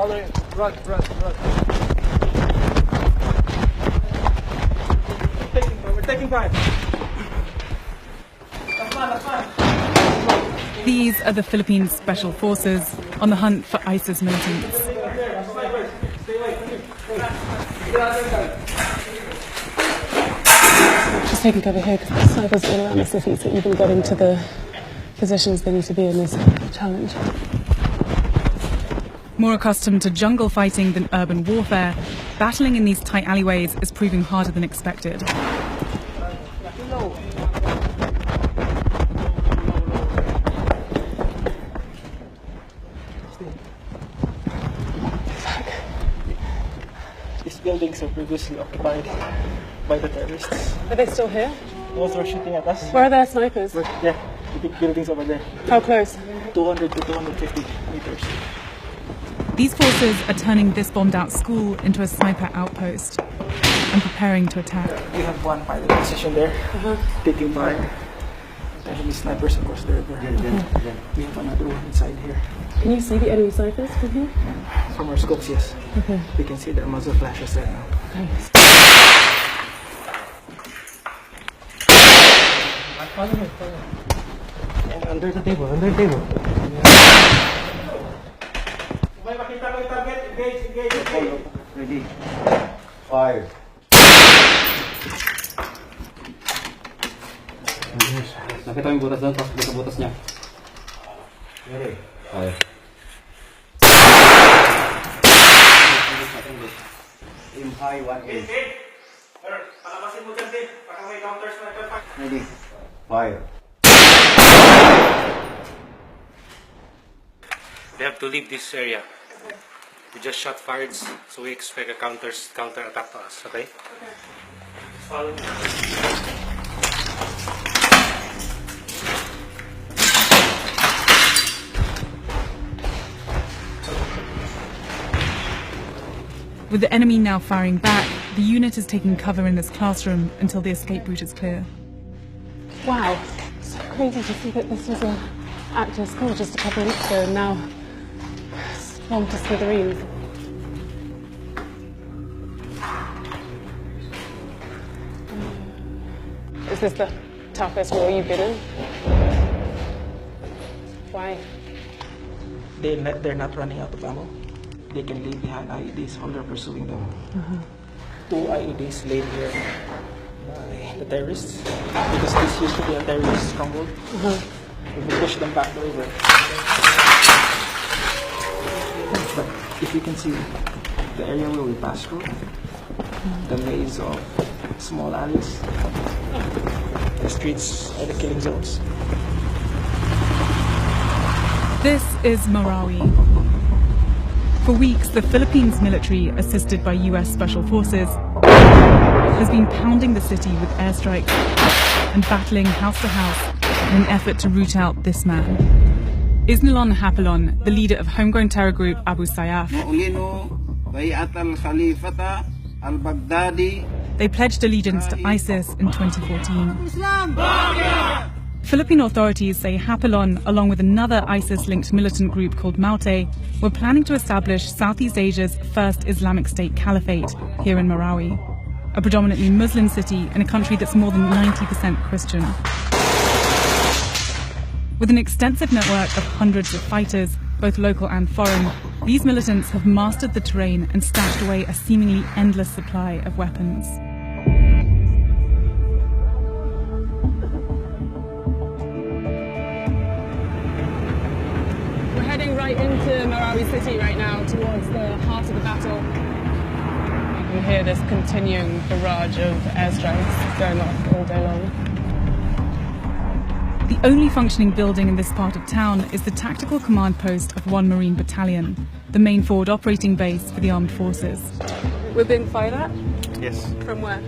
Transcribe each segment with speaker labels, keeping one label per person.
Speaker 1: Follow him. Run. We're taking fire. That's fine.
Speaker 2: These are the Philippines Special Forces on the hunt for ISIS militants.
Speaker 3: Just taking cover here because the snipers all around the city, so even getting to the positions they need to be in is a challenge.
Speaker 2: More accustomed to jungle fighting than urban warfare, battling in these tight alleyways is proving harder than expected.
Speaker 1: These buildings are previously occupied by the terrorists.
Speaker 3: Are they still here?
Speaker 1: Those are shooting at us.
Speaker 3: Where are their snipers?
Speaker 1: Yeah, the big buildings over there.
Speaker 3: How close?
Speaker 1: 200 to 250 meters.
Speaker 2: These forces are turning this bombed-out school into a sniper outpost and preparing to attack.
Speaker 1: We have one pilot position there, taking fire. Enemy snipers across the river. We have another one inside here.
Speaker 3: Can you see the enemy snipers from here?
Speaker 1: From our scopes, yes.
Speaker 3: Okay.
Speaker 1: We can see their muzzle flashes right now.
Speaker 3: Okay.
Speaker 1: Follow me. And under the table. Engage.
Speaker 4: Ready. Fire. Nakita mo yung butas doon, tapos sa butas niya. Ready. Fire. Aim high, 1 Ready. Fire.
Speaker 5: They have to leave this area. We just shot fired, so we expect a counter attack to us. Okay? Follow me.
Speaker 2: With the enemy now firing back, the unit is taking cover in this classroom until the escape route is clear.
Speaker 3: Wow, so crazy to see that this was an active school just a couple of weeks ago and now swamped to smithereens. Is this the toughest war you've been in? Why?
Speaker 1: They're not running out of ammo. They can leave behind IEDs while they're pursuing them. 2 IEDs laid here by the terrorists because this used to be a terrorist stronghold. We will push them back the river. But if you can see the area where we passed through, the maze of small alleys, the streets are the killing zones.
Speaker 2: This is Marawi. For weeks, the Philippines military, assisted by US Special Forces, has been pounding the city with airstrikes and battling house to house in an effort to root out this man. Isnilon Hapilon, the leader of homegrown terror group Abu Sayyaf. They pledged allegiance to ISIS in 2014. Philippine authorities say Hapilon, along with another ISIS-linked militant group called Maute, were planning to establish Southeast Asia's first Islamic State caliphate here in Marawi, a predominantly Muslim city in a country that's more than 90% Christian. With an extensive network of hundreds of fighters, both local and foreign, these militants have mastered the terrain and stashed away a seemingly endless supply of weapons.
Speaker 3: Heading right into Marawi City right now, towards the heart of the battle. You can hear this continuing barrage of airstrikes going off all day long.
Speaker 2: The only functioning building in this part of town is the tactical command post of 1 Marine Battalion, the main forward operating base for the armed forces.
Speaker 3: We're being fired at?
Speaker 4: Yes.
Speaker 3: From where?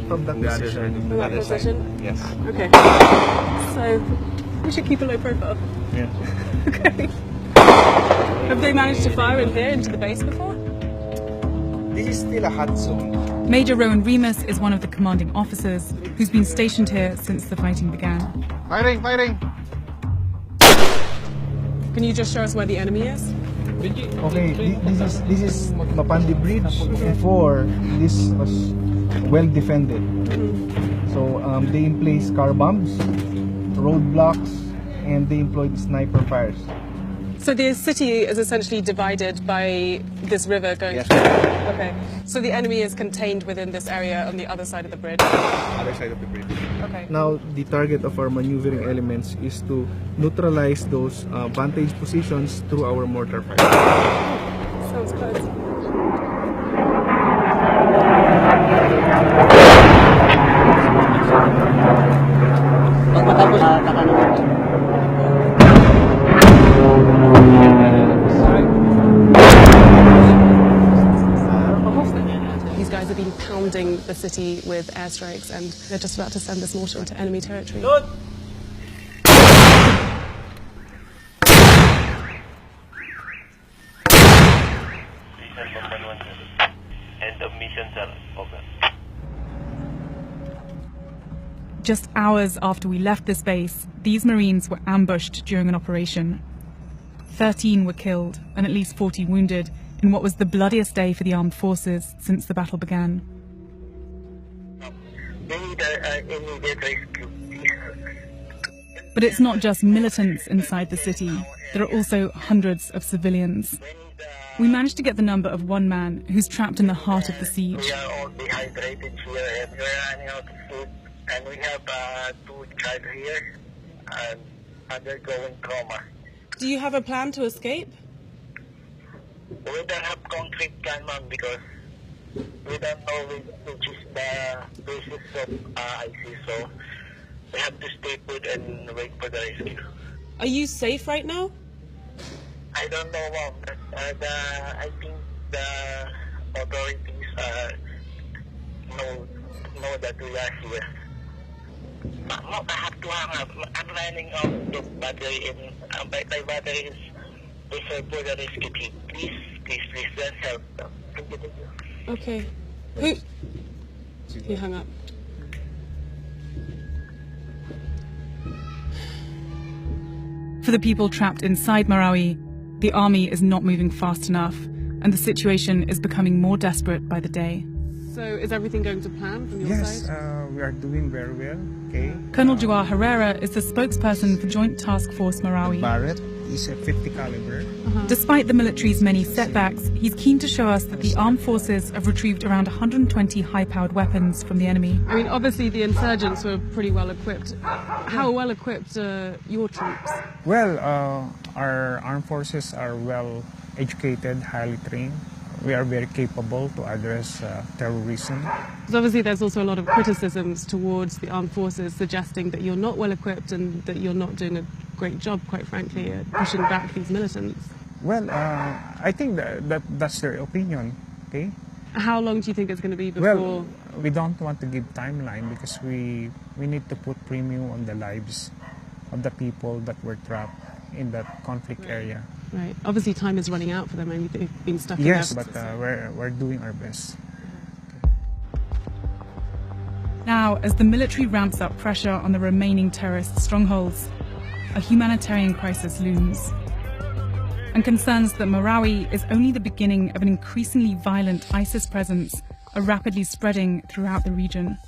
Speaker 1: From that position.
Speaker 3: From that position?
Speaker 4: Yes.
Speaker 3: Okay. So, we should keep a low profile.
Speaker 4: Yeah.
Speaker 3: Okay. Have they managed to fire in here into the base before?
Speaker 1: This is still a hot zone.
Speaker 2: Major Rowan Remus is one of the commanding officers who's been stationed here since the fighting began.
Speaker 4: Firing!
Speaker 3: Can you just show us where the enemy is?
Speaker 6: Okay, this is Mapandi Bridge. Before, this was well defended. So they placed car bombs, roadblocks, and they employed sniper fires.
Speaker 3: So the city is essentially divided by this river going.
Speaker 6: Yes.
Speaker 3: Okay. So the enemy is contained within this area on the other side of the bridge.
Speaker 6: Other side of the bridge.
Speaker 3: Okay.
Speaker 6: Now, the target of our maneuvering elements is to neutralize those vantage positions through our mortar fire.
Speaker 3: Sounds close. These guys have been pounding the city with airstrikes and they're just about to send this mortar into enemy territory.
Speaker 7: End of mission, sir. Over.
Speaker 2: Just hours after we left this base, these Marines were ambushed during an operation. 13 were killed and at least 40 wounded in what was the bloodiest day for the armed forces since the battle began.
Speaker 7: They need immediate rescue.
Speaker 2: But it's not just militants inside the city. There are also hundreds of civilians. We managed to get the number of one man who's trapped in the heart of the siege.
Speaker 7: We are all dehydrated here and we are running out of food. And we have 2 child here and undergoing trauma.
Speaker 3: Do you have a plan to escape?
Speaker 7: We don't have concrete plan, ma'am, because we don't know which is the basis of ISIS, so we have to stay put and wait for the rescue.
Speaker 3: Are you safe right now?
Speaker 7: I don't know, ma'am. I think the authorities know that we are here. I have to hang up. I'm running out of battery and my battery is reserved for the rescue team. Please, don't help. Thank you.
Speaker 3: Okay. Who? He hung up.
Speaker 2: For the people trapped inside Marawi, the army is not moving fast enough, and the situation is becoming more desperate by the day.
Speaker 3: So is everything going to plan from your side?
Speaker 6: We are doing very well. Okay.
Speaker 2: Colonel Jawar Herrera is the spokesperson for Joint Task Force Marawi.
Speaker 6: Barrett is a 50 caliber.
Speaker 2: Despite the military's many setbacks, he's keen to show us that the armed forces have retrieved around 120 high-powered weapons from the enemy.
Speaker 3: I mean, obviously the insurgents were pretty well equipped. How well equipped are your troops?
Speaker 8: Well, our armed forces are well educated, highly trained. We are very capable to address terrorism.
Speaker 3: Because obviously there's also a lot of criticisms towards the armed forces suggesting that you're not well equipped and that you're not doing a great job, quite frankly, at pushing back these militants.
Speaker 8: Well, I think that's their opinion, okay?
Speaker 3: How long do you think it's going to be before...
Speaker 8: Well, we don't want to give timeline because we need to put premium on the lives of the people that were trapped in that conflict area.
Speaker 3: Right. Obviously time is running out for them. I mean, they've been stuck in
Speaker 8: Yes,
Speaker 3: there.
Speaker 8: but we're doing our best.
Speaker 2: Now, as the military ramps up pressure on the remaining terrorist strongholds, a humanitarian crisis looms. And concerns that Marawi is only the beginning of an increasingly violent ISIS presence are rapidly spreading throughout the region.